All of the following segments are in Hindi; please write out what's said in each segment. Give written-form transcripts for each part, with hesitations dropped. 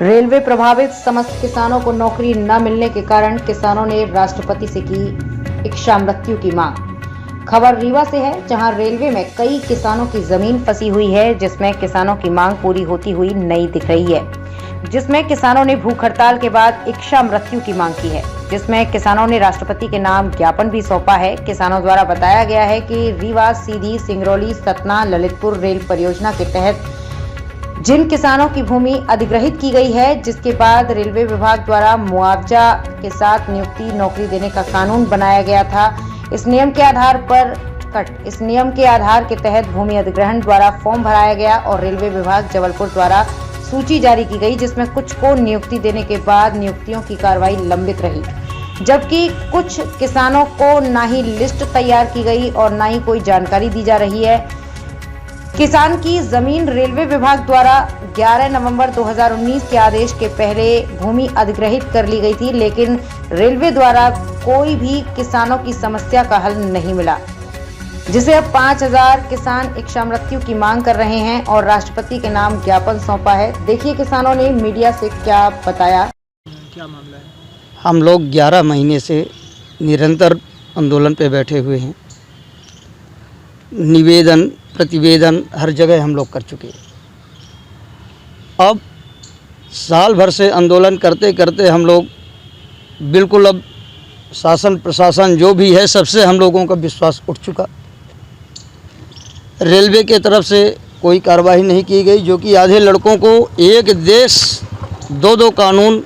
रेलवे प्रभावित समस्त किसानों को नौकरी न मिलने के कारण किसानों ने राष्ट्रपति से की इच्छा मृत्यु की मांग। खबर रीवा से है, जहां रेलवे में कई किसानों की जमीन फंसी हुई है, जिसमें किसानों की मांग पूरी होती हुई नहीं दिख रही है। जिसमें किसानों ने भूख हड़ताल के बाद इच्छा मृत्यु की मांग की है, जिसमें किसानों ने राष्ट्रपति के नाम ज्ञापन भी सौंपा है। किसानों द्वारा बताया गया है कि रीवा, सीधी, सिंगरौली, सतना, ललितपुर रेल परियोजना के तहत जिन किसानों की भूमि अधिग्रहित की गई है, जिसके बाद रेलवे विभाग द्वारा मुआवजा के साथ नियुक्ति नौकरी देने का कानून बनाया गया था। इस नियम के आधार के तहत भूमि अधिग्रहण द्वारा फॉर्म भराया गया और रेलवे विभाग जबलपुर द्वारा सूची जारी की गई, जिसमें कुछ को नियुक्ति देने के बाद नियुक्तियों की कार्रवाई लंबित रही, जबकि कुछ किसानों को ना ही लिस्ट तैयार की गई और ना ही कोई जानकारी दी जा रही है। किसान की जमीन रेलवे विभाग द्वारा 11 नवंबर 2019 के आदेश के पहले भूमि अधिग्रहित कर ली गई थी, लेकिन रेलवे द्वारा कोई भी किसानों की समस्या का हल नहीं मिला, जिसे अब 5000 किसान इच्छा मृत्यु की मांग कर रहे हैं और राष्ट्रपति के नाम ज्ञापन सौंपा है। देखिए किसानों ने मीडिया से क्या बताया। क्या मामला है? हम लोग 11 महीने से निरंतर आंदोलन पे बैठे हुए हैं। निवेदन प्रतिवेदन हर जगह हम लोग कर चुके हैं। अब साल भर से आंदोलन करते करते हम लोग बिल्कुल अब शासन प्रशासन जो भी है सबसे हम लोगों का विश्वास उठ चुका। रेलवे के तरफ से कोई कार्रवाई नहीं की गई, जो कि आधे लड़कों को एक देश दो कानून,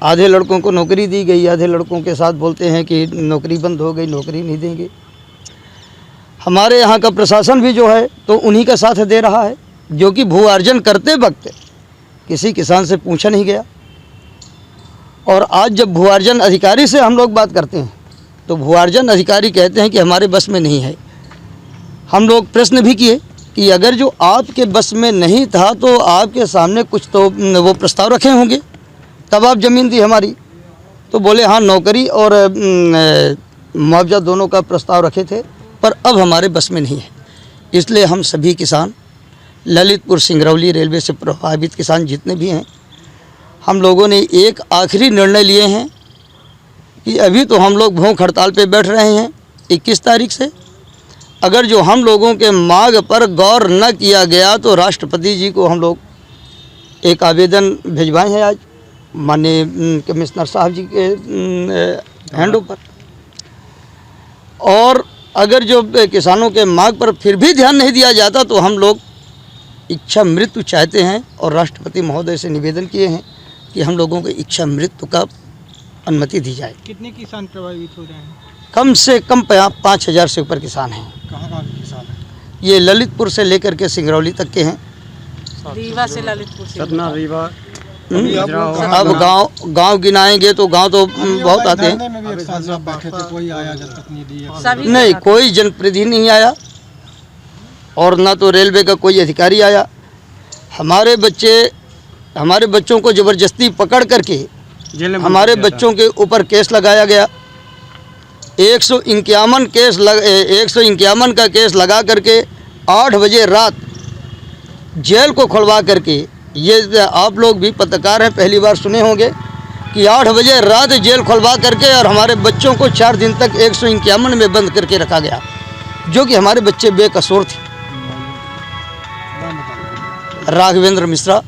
आधे लड़कों को नौकरी दी गई, आधे लड़कों के साथ बोलते हैं कि नौकरी बंद हो गई, नौकरी नहीं देंगे। हमारे यहाँ का प्रशासन भी जो है तो उन्हीं का साथ दे रहा है, जो कि भू अर्जन करते वक्त किसी किसान से पूछा नहीं गया। और आज जब भू अर्जन अधिकारी से हम लोग बात करते हैं तो भू अर्जन अधिकारी कहते हैं कि हमारे बस में नहीं है। हम लोग प्रश्न भी किए कि अगर जो आपके बस में नहीं था तो आपके सामने कुछ तो वो प्रस्ताव रखे होंगे, तब आप ज़मीन दी हमारी। तो बोले हाँ, नौकरी और मुआवजा दोनों का प्रस्ताव रखे थे, पर अब हमारे बस में नहीं है। इसलिए हम सभी किसान, ललितपुर सिंगरौली रेलवे से प्रभावित किसान जितने भी हैं, हम लोगों ने एक आखिरी निर्णय लिए हैं कि अभी तो हम लोग भूख हड़ताल पे बैठ रहे हैं 21 तारीख से। अगर जो हम लोगों के मांग पर गौर न किया गया तो राष्ट्रपति जी को हम लोग एक आवेदन भिजवाए हैं आज माननीय कमिश्नर साहब जी के हैंडों पर। और अगर जो किसानों के मांग पर फिर भी ध्यान नहीं दिया जाता तो हम लोग इच्छा मृत्यु चाहते हैं और राष्ट्रपति महोदय से निवेदन किए हैं कि हम लोगों को इच्छा मृत्यु का अनुमति दी जाए। कितने किसान प्रभावित हो रहे हैं? कम से कम 5000 से ऊपर किसान हैं। कहाँ के किसान हैं? ये ललितपुर से लेकर के सिंगरौली तक के हैं। रीवा से ललितपुर से सतना, रीवा। अब गांव गिनाएंगे तो गांव तो बहुत आते हैं। कोई आया जब तक नहीं दी? नहीं, कोई जनप्रतिनिधि नहीं आया और ना तो रेलवे का कोई अधिकारी आया। हमारे बच्चों को ज़बरदस्ती पकड़ करके हमारे बच्चों के ऊपर केस लगाया गया। 151 का केस लगा करके 8 बजे रात जेल को खुलवा करके, ये आप लोग भी पत्रकार हैं, पहली बार सुने होंगे कि 8 बजे रात जेल खुलवा करके और हमारे बच्चों को 4 दिन तक 151 में बंद करके रखा गया, जो कि हमारे बच्चे बेकसूर थे। राघवेंद्र मिश्रा।